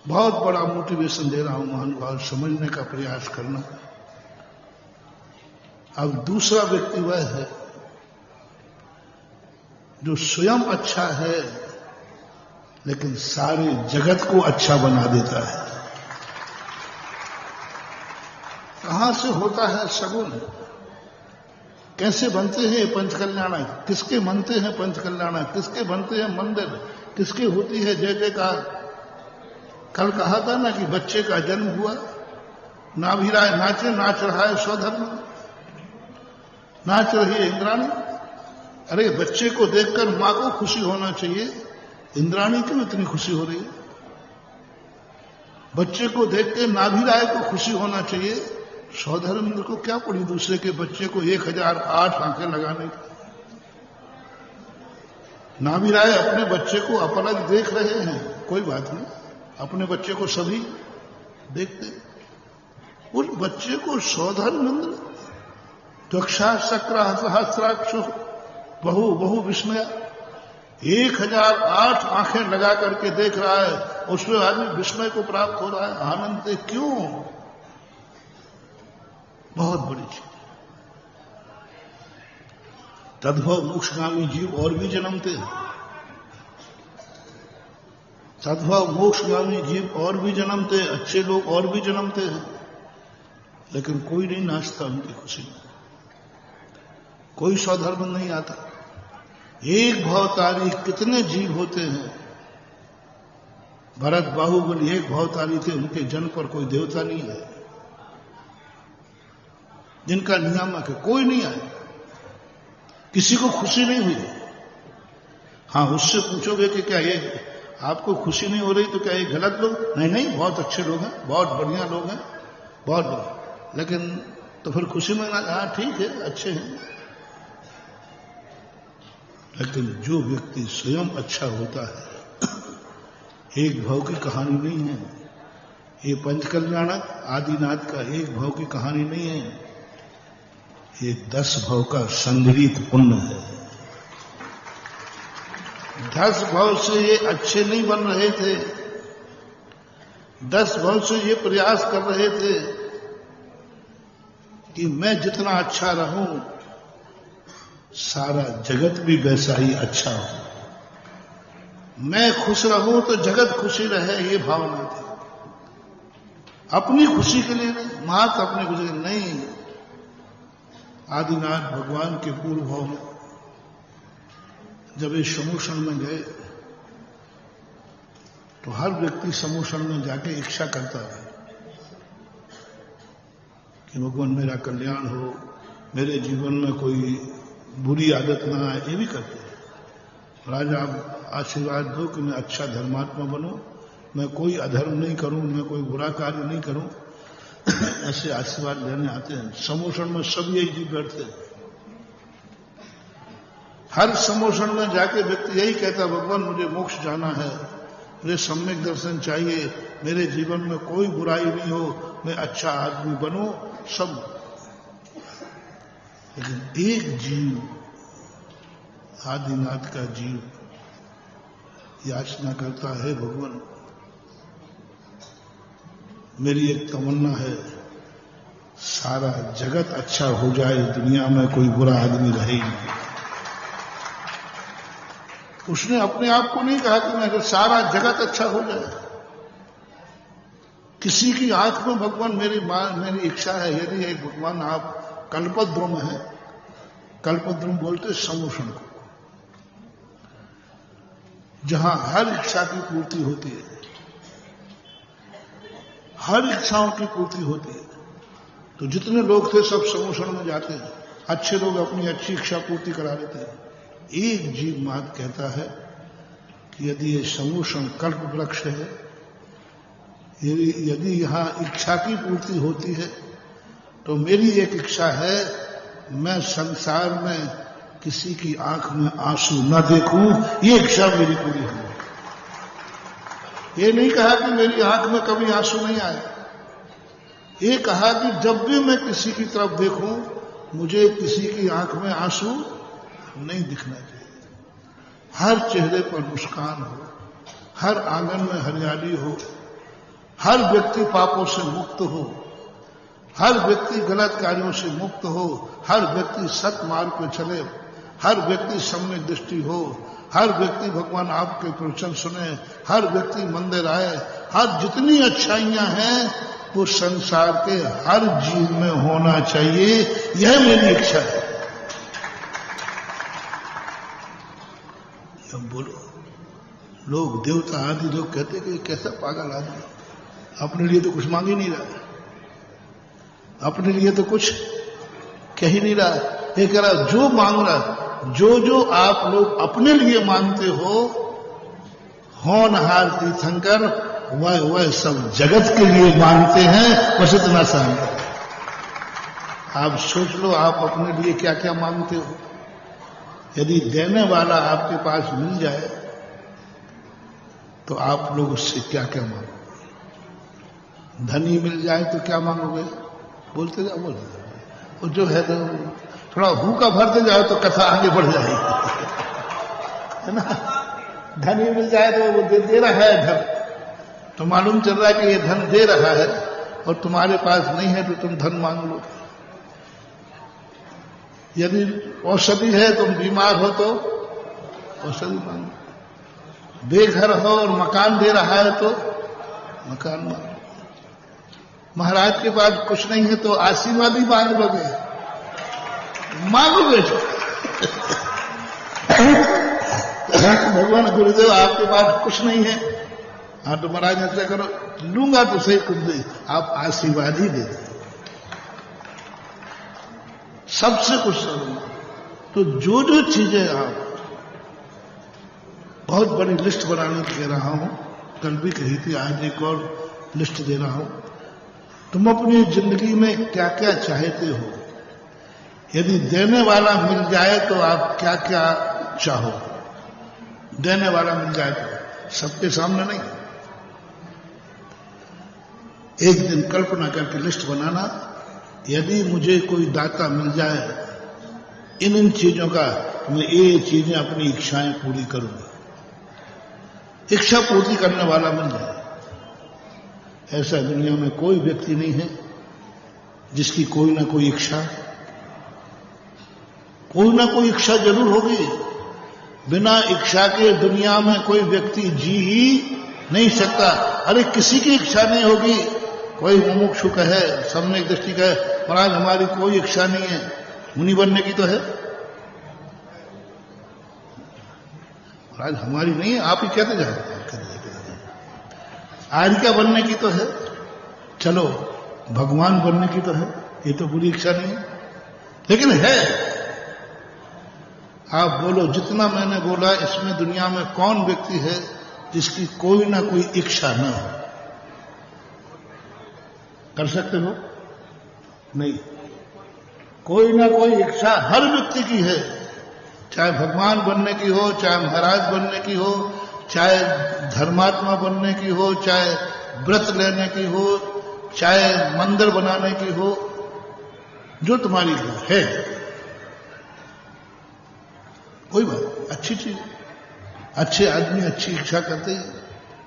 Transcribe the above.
बहुत बड़ा मोटिवेशन दे रहा हूं महानुभाव, समझने का प्रयास करना। अब दूसरा व्यक्ति वह है जो स्वयं अच्छा है लेकिन सारे जगत को अच्छा बना देता है। कहां से होता है सगुन? कैसे बनते हैं पंचकल्याण? किसके बनते हैं पंचकल्याण? किसके बनते हैं मंदिर? किसकी होती है जय जयकार? कल कहा था ना कि बच्चे का जन्म हुआ, नाभिराय नाचे, नाच रहा है स्वधर्म, नाच रही है इंद्राणी। अरे बच्चे को देखकर मां को खुशी होना चाहिए, इंद्राणी क्यों इतनी खुशी हो रही है? बच्चे को देख के नाभिराय को खुशी होना चाहिए, स्वधर्मेंद्र को क्या पड़ी दूसरे के बच्चे को 1008 आंखें लगाने की? नाभिराय अपने बच्चे को अपलग देख रहे हैं, कोई बात नहीं, अपने बच्चे को सभी देखते। उस बच्चे को स्वधर्मेंद्र त्वक्षा शक्र सहस्राक्षु बहु बहु विस्मय 1008 आंखें लगा करके देख रहा है, उसमें आदमी विस्मय को प्राप्त हो रहा है, आनंद से। क्यों? बहुत बड़ी चीज। तद्भव मोक्षगामी जीव और भी जन्मते हैं, तद्भव मोक्षगामी जीव और भी जन्मते हैं, अच्छे लोग और भी जन्मते हैं, लेकिन कोई नहीं नाचता उनकी खुशी में, कोई स्वधर्म नहीं आता। एक भवतारी कितने जीव होते हैं? भरत बाहुबली एक भवतारी थे, उनके जन्म पर कोई देवता नहीं है जिनका नियामक है, कोई नहीं आया, किसी को खुशी नहीं हुई। हाँ, उससे पूछोगे कि क्या ये आपको खुशी नहीं हो रही तो क्या ये गलत लोग? नहीं नहीं, बहुत अच्छे लोग हैं, बहुत बढ़िया लोग हैं, बहुत बढ़िया, लेकिन तो फिर खुशी में ना, हाँ ठीक है, अच्छे हैं। लेकिन जो व्यक्ति स्वयं अच्छा होता है, एक भाव की कहानी नहीं है ये, पंचकल्याणक आदिनाथ का एक भाव की कहानी नहीं है, ये 10 भाव का संग्रहित पुण्य है। 10 भाव से ये अच्छे नहीं बन रहे थे, 10 भाव से ये प्रयास कर रहे थे कि मैं जितना अच्छा रहूं सारा जगत भी वैसा ही अच्छा हो, मैं खुश रहूं तो जगत खुशी रहे, ये भावना थी। अपनी खुशी के लिए नहीं, मात्र अपनी खुशी के लिए नहीं। आदिनाथ भगवान के पूर्व भाव में जब ये समूषण में गए तो हर व्यक्ति समूषण में जाके इच्छा करता है कि भगवान मेरा कल्याण हो, मेरे जीवन में कोई बुरी आदत ना आए, ये भी करते हैं। राजा आप आशीर्वाद दो कि मैं अच्छा धर्मात्मा बनूं, मैं कोई अधर्म नहीं करूं, मैं कोई बुरा कार्य नहीं करूं, ऐसे आशीर्वाद लेने आते हैं। समूषण में सब यही जीव बैठते हैं। हर समूषण में जाके व्यक्ति यही कहता है, भगवान मुझे मोक्ष जाना है, मुझे सम्यक दर्शन चाहिए, मेरे जीवन में कोई बुराई नहीं हो, मैं अच्छा आदमी बनूं, सब। लेकिन एक जीव, आदिनाथ का जीव, याचना करता है, भगवान मेरी एक तमन्ना है, सारा जगत अच्छा हो जाए, दुनिया में कोई बुरा आदमी रहे ही नहीं। उसने अपने आप को नहीं कहा कि मैं सारा जगत अच्छा हो जाए। किसी की आंख में भगवान मेरी इच्छा है, यदि एक भगवान आप कल्पद्रुम है, कल्पद्रुम बोलते समूषण को, जहां हर इच्छा की पूर्ति होती है, हर इच्छाओं की पूर्ति होती है, तो जितने लोग थे सब समूषण में जाते हैं, अच्छे लोग अपनी अच्छी इच्छा पूर्ति करा लेते हैं। एक जीव मात कहता है कि यदि ये समूषण कल्प वृक्ष है, यदि यहां इच्छा की पूर्ति होती है तो मेरी एक इच्छा है, मैं संसार में किसी की आंख में आंसू न देखूं, ये इच्छा मेरी पूरी हो। ये नहीं कहा कि मेरी आंख में कभी आंसू नहीं आए, ये कहा कि जब भी मैं किसी की तरफ देखूं मुझे किसी की आंख में आंसू नहीं दिखना चाहिए, हर चेहरे पर मुस्कान हो, हर आंगन में हरियाली हो, हर व्यक्ति पापों से मुक्त हो, हर व्यक्ति गलत कार्यों से मुक्त हो, हर व्यक्ति सत मार्ग पर चले, हर व्यक्ति सम्यक दृष्टि हो, हर व्यक्ति भगवान आपके प्रवचन सुने, हर व्यक्ति मंदिर आए, हर जितनी अच्छाइयां हैं वो संसार के हर जीव में होना चाहिए, यह मेरी इच्छा है। अब बोलो, लोग देवता आदि लोग कहते कि कैसा पागल आदमी, अपने लिए तो कुछ मांग ही नहीं रहा, अपने लिए तो कुछ कह ही नहीं रहा। ये कह रहा जो मांग रहा, जो आप लोग अपने लिए मांगते हो, होनहार तीर्थंकर वह सब जगत के लिए मांगते हैं, बस इतना सहन करो। आप सोच लो आप अपने लिए क्या क्या मांगते हो। यदि देने वाला आपके पास मिल जाए तो आप लोग उससे क्या क्या मांगोगे। धनी मिल जाए तो क्या मांगोगे, बोलते जाओ बोलते जाओ। और जो है तो थोड़ा हुक्का भरते जाओ तो कथा आगे बढ़ जाएगी, है ना। धनी मिल जाए तो वो दे रहा है धन, तो मालूम चल रहा है कि ये धन दे रहा है, और तुम्हारे पास नहीं है तो तुम धन मांग लो। यदि औषधि है, तुम बीमार हो तो औषधि मांगो। बेघर हो और मकान दे रहा है तो मकान मांगो। महाराज के पास कुछ नहीं है तो आशीर्वाद ही मांग लोगे, मांगोगे। भगवान गुरुदेव आपके पास कुछ नहीं है, हाँ तो महाराज ऐसा करो, लूंगा तो सही कुछ दे, आप आशीर्वाद ही दे दो, सबसे कुछ करूंगा। तो जो चीजें आप, बहुत बड़ी लिस्ट बनाने दे रहा हूं, कल भी कही थी, आज एक और लिस्ट दे रहा हूं। तुम अपनी जिंदगी में क्या क्या चाहते हो, यदि देने वाला मिल जाए तो आप क्या क्या चाहो। देने वाला मिल जाए तो, सबके सामने नहीं। एक दिन कल्पना करके लिस्ट बनाना, यदि मुझे कोई दाता मिल जाए इन चीजों का, तो मैं ये चीजें अपनी इच्छाएं पूरी करूंगा। इच्छा पूर्ति करने वाला मिल जाए। ऐसा दुनिया में कोई व्यक्ति नहीं है जिसकी कोई ना कोई इच्छा, कोई ना कोई इच्छा जरूर होगी। बिना इच्छा के दुनिया में कोई व्यक्ति जी ही नहीं सकता। अरे किसी की इच्छा नहीं होगी, कोई मुमुक्षु कहे, सम्यक दृष्टि कहे, महाराज हमारी कोई इच्छा नहीं है, मुनि बनने की तो है। महाराज हमारी नहीं है, आप ही कहते जाए, आर्या बनने की तो है, चलो भगवान बनने की तो है, ये तो बुरी इच्छा नहीं है, लेकिन है। आप बोलो, जितना मैंने बोला इसमें दुनिया में कौन व्यक्ति है जिसकी कोई ना कोई इच्छा न हो। कर सकते हो? नहीं। कोई ना कोई इच्छा हर व्यक्ति की है, चाहे भगवान बनने की हो, चाहे महाराज बनने की हो, चाहे धर्मात्मा बनने की हो, चाहे व्रत लेने की हो, चाहे मंदिर बनाने की हो, जो तुम्हारी है। कोई बात, अच्छी चीज, अच्छे आदमी अच्छी इच्छा करते ही।